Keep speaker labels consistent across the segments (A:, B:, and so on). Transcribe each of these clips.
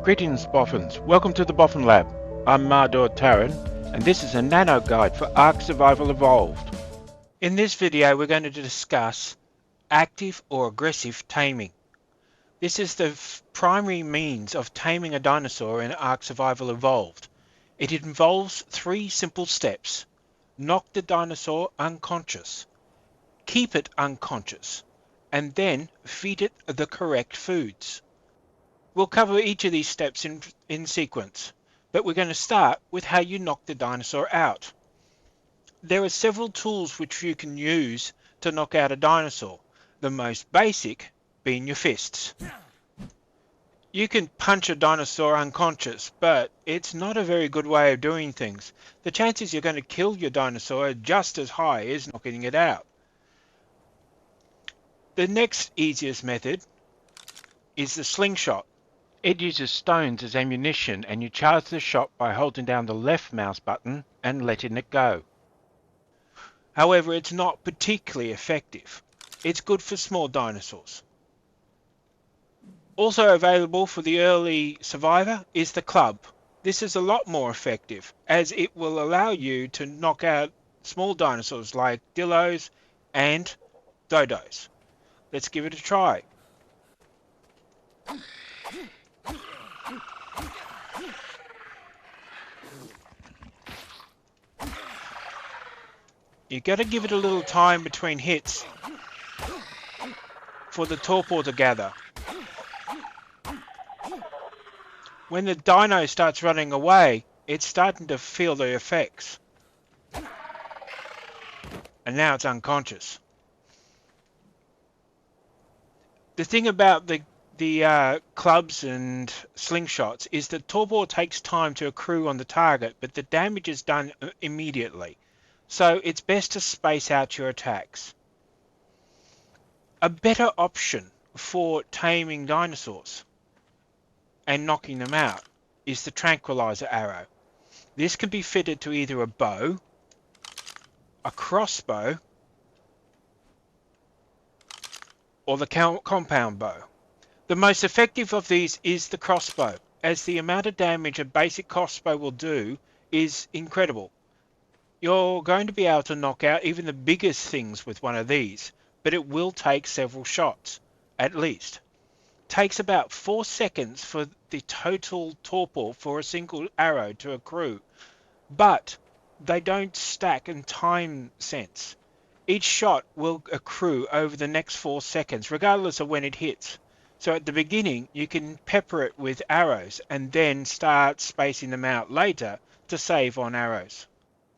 A: Greetings Boffins, welcome to the Boffin Lab. I'm Mardor Taran and this is a Nano-Guide for Ark Survival Evolved. In this video we're going to discuss active or aggressive taming. This is the primary means of taming a dinosaur in Ark Survival Evolved. It involves three simple steps. Knock the dinosaur unconscious, keep it unconscious, and then feed it the correct foods. We'll cover each of these steps in sequence, but we're going to start with how you knock the dinosaur out. There are several tools which you can use to knock out a dinosaur, the most basic being your fists. You can punch a dinosaur unconscious, but it's not a very good way of doing things. The chances you're going to kill your dinosaur are just as high as knocking it out. The next easiest method is the slingshot. It uses stones as ammunition and you charge the shot by holding down the left mouse button and letting it go. However, it's not particularly effective. It's good for small dinosaurs. Also available for the early survivor is the club. This is a lot more effective as it will allow you to knock out small dinosaurs like dillos and dodos. Let's give it a try. You got to give it a little time between hits for the torpor to gather. When the dino starts running away, it's starting to feel the effects. And now it's unconscious. The thing about the clubs and slingshots is that torpor takes time to accrue on the target, but the damage is done immediately. So it's best to space out your attacks. A better option for taming dinosaurs and knocking them out is the tranquilizer arrow. This can be fitted to either a bow, a crossbow, or the compound bow. The most effective of these is the crossbow, as the amount of damage a basic crossbow will do is incredible. You're going to be able to knock out even the biggest things with one of these, but it will take several shots, at least. It takes about 4 seconds for the total torpor for a single arrow to accrue, but they don't stack in time sense. Each shot will accrue over the next 4 seconds, regardless of when it hits. So at the beginning, you can pepper it with arrows and then start spacing them out later to save on arrows.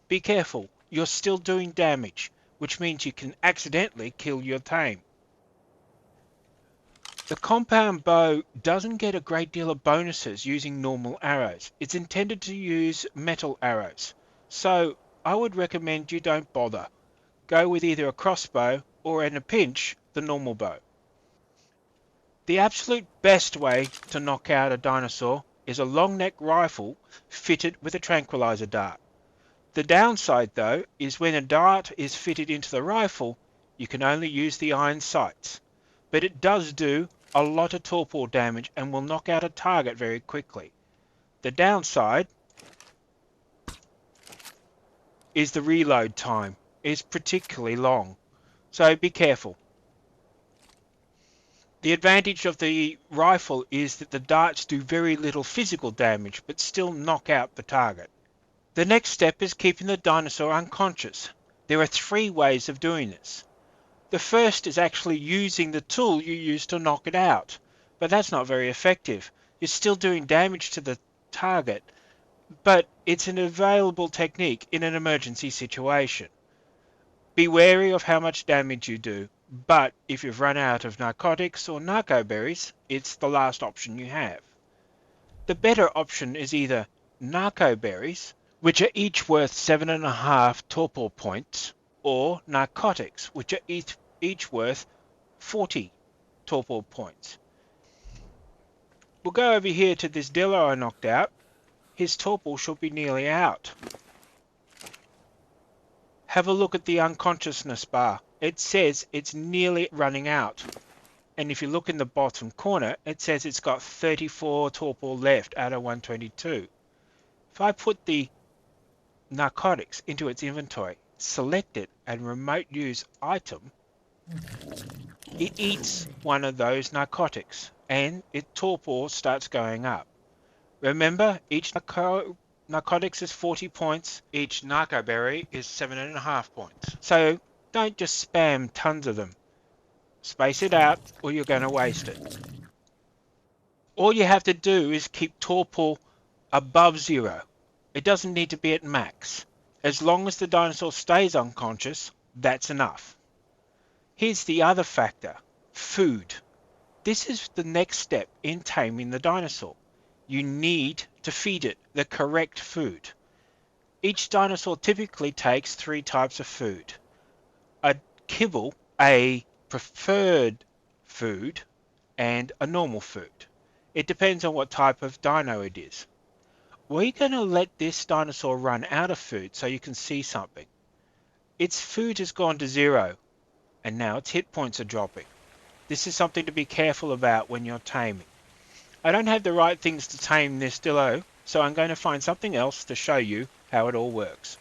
A: Be careful, you're still doing damage, which means you can accidentally kill your tame. The compound bow doesn't get a great deal of bonuses using normal arrows. It's intended to use metal arrows, so I would recommend you don't bother. Go with either a crossbow or, in a pinch, the normal bow. The absolute best way to knock out a dinosaur is a long neck rifle fitted with a tranquilizer dart. The downside, though, is when a dart is fitted into the rifle, you can only use the iron sights. But it does do a lot of torpor damage and will knock out a target very quickly. The downside is the reload time is particularly long, so be careful. The advantage of the rifle is that the darts do very little physical damage but still knock out the target. The next step is keeping the dinosaur unconscious. There are 3 ways of doing this. The first is actually using the tool you use to knock it out, but that's not very effective. You're still doing damage to the target, but it's an available technique in an emergency situation. Be wary of how much damage you do, but if you've run out of narcotics or narco berries, it's the last option you have. The better option is either narco berries, which are each worth 7.5 torpor points, or narcotics, which are each worth 40 torpor points. We'll go over here to this dillo I knocked out. His torpor should be nearly out. Have a look at the unconsciousness bar. It says it's nearly running out. And if you look in the bottom corner, it says it's got 34 torpor left out of 122. If I put the narcotics into its inventory, select it and remote use item, it eats one of those narcotics and its torpor starts going up. Remember, each narcotics is 40 points, each narco berry is 7.5 points. So don't just spam tons of them. Space it out or you're going to waste it. All you have to do is keep torpor above 0. It doesn't need to be at max. As long as the dinosaur stays unconscious, that's enough. Here's the other factor, food. This is the next step in taming the dinosaur. You need to feed it the correct food. Each dinosaur typically takes 3 types of food. A kibble, a preferred food, and a normal food. It depends on what type of dino it is. We're going to let this dinosaur run out of food so you can see something. Its food has gone to 0, and now its hit points are dropping. This is something to be careful about when you're taming. I don't have the right things to tame this Dillo, so I'm going to find something else to show you how it all works.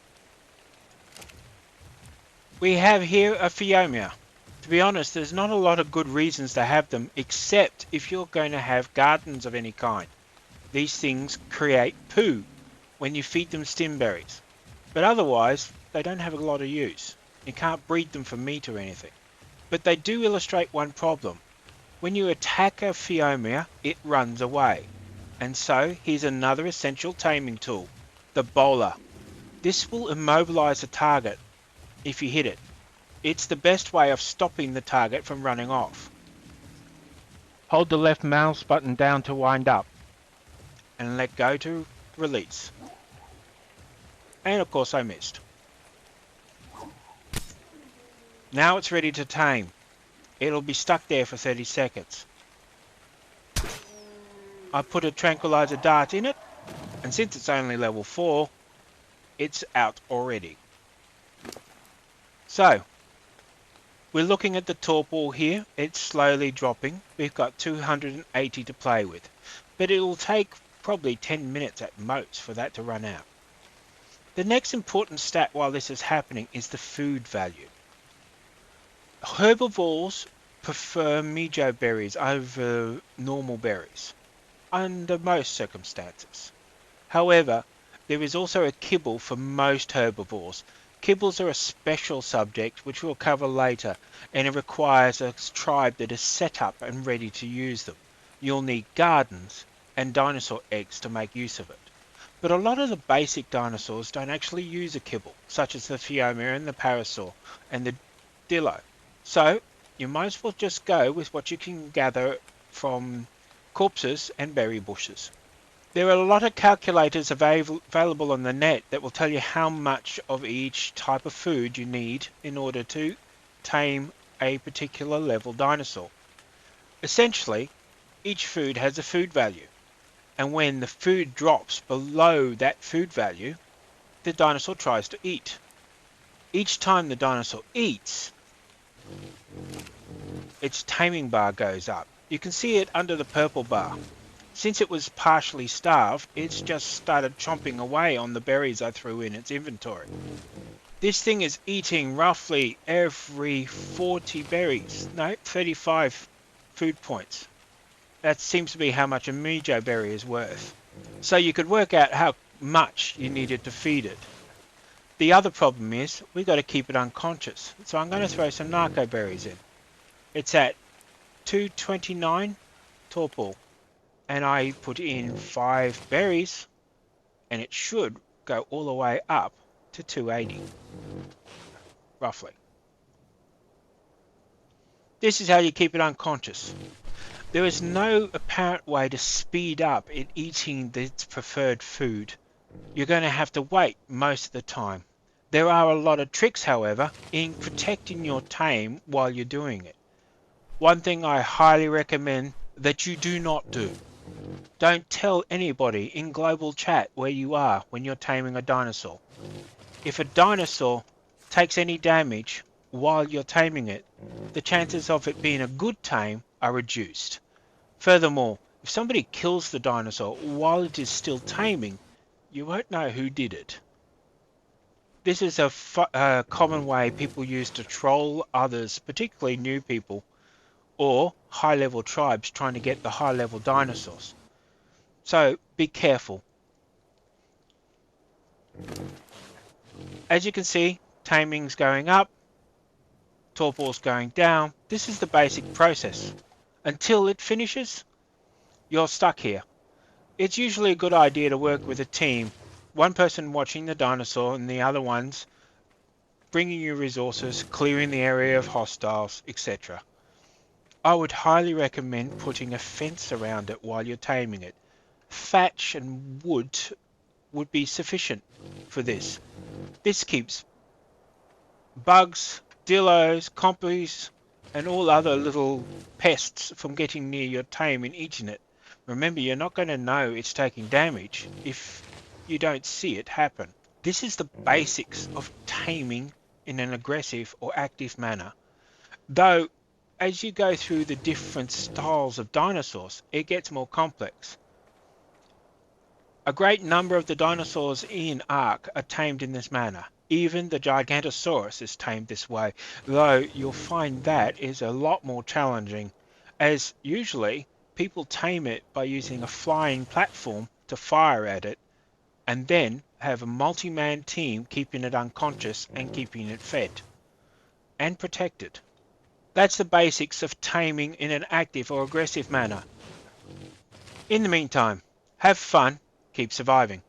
A: We have here a Phiomia. To be honest, there's not a lot of good reasons to have them, except if you're going to have gardens of any kind. These things create poo when you feed them stimberries. But otherwise, they don't have a lot of use. You can't breed them for meat or anything. But they do illustrate one problem. When you attack a Phiomia, it runs away. And so, here's another essential taming tool, the bowler. This will immobilize a target if you hit it. It's the best way of stopping the target from running off. Hold the left mouse button down to wind up and let go to release. And of course I missed. Now it's ready to tame. It'll be stuck there for 30 seconds. I put a tranquilizer dart in it, and since it's only level 4, it's out already. So, we're looking at the torpor here. It's slowly dropping. We've got 280 to play with, but it'll take probably 10 minutes at most for that to run out. The next important stat while this is happening is the food value. Herbivores prefer mejo berries over normal berries under most circumstances. However, there is also a kibble for most herbivores. Kibbles are a special subject which we'll cover later, and it requires a tribe that is set up and ready to use them. You'll need gardens and dinosaur eggs to make use of it. But a lot of the basic dinosaurs don't actually use a kibble, such as the Phiomia and the Parasaur and the Dillo. So, you might as well just go with what you can gather from corpses and berry bushes. There are a lot of calculators available on the net that will tell you how much of each type of food you need in order to tame a particular level dinosaur. Essentially, each food has a food value, and when the food drops below that food value, the dinosaur tries to eat. Each time the dinosaur eats, its taming bar goes up. You can see it under the purple bar. Since it was partially starved, it's just started chomping away on the berries I threw in its inventory. This thing is eating roughly every 40 berries. No, 35 food points. That seems to be how much a mejo berry is worth. So you could work out how much you needed to feed it. The other problem is, we've got to keep it unconscious. So I'm going to throw some narco berries in. It's at 229 torpor. And I put in 5 berries, and it should go all the way up to 280, roughly. This is how you keep it unconscious. There is no apparent way to speed up it eating its preferred food. You're going to have to wait most of the time. There are a lot of tricks, however, in protecting your tame while you're doing it. One thing I highly recommend that you do not do. Don't tell anybody in global chat where you are when you're taming a dinosaur. If a dinosaur takes any damage while you're taming it, the chances of it being a good tame are reduced. Furthermore, if somebody kills the dinosaur while it is still taming, you won't know who did it. This is a common way people use to troll others, particularly new people or high-level tribes trying to get the high-level dinosaurs. So be careful. As you can see, taming's going up, torpor's going down. This is the basic process. Until it finishes, you're stuck here. It's usually a good idea to work with a team, one person watching the dinosaur and the other ones bringing you resources, clearing the area of hostiles, etc. I would highly recommend putting a fence around it while you're taming it. Thatch and would be sufficient for this. This keeps bugs, dillos, compies, and all other little pests from getting near your tame and eating it. Remember, you're not going to know it's taking damage if you don't see it happen. This is the basics of taming in an aggressive or active manner. Though, as you go through the different styles of dinosaurs, it gets more complex. A great number of the dinosaurs in Ark are tamed in this manner. Even the Gigantosaurus is tamed this way, though you'll find that is a lot more challenging, as usually people tame it by using a flying platform to fire at it, and then have a multi-man team keeping it unconscious and keeping it fed and protected. That's the basics of taming in an active or aggressive manner. In the meantime, have fun, keep surviving.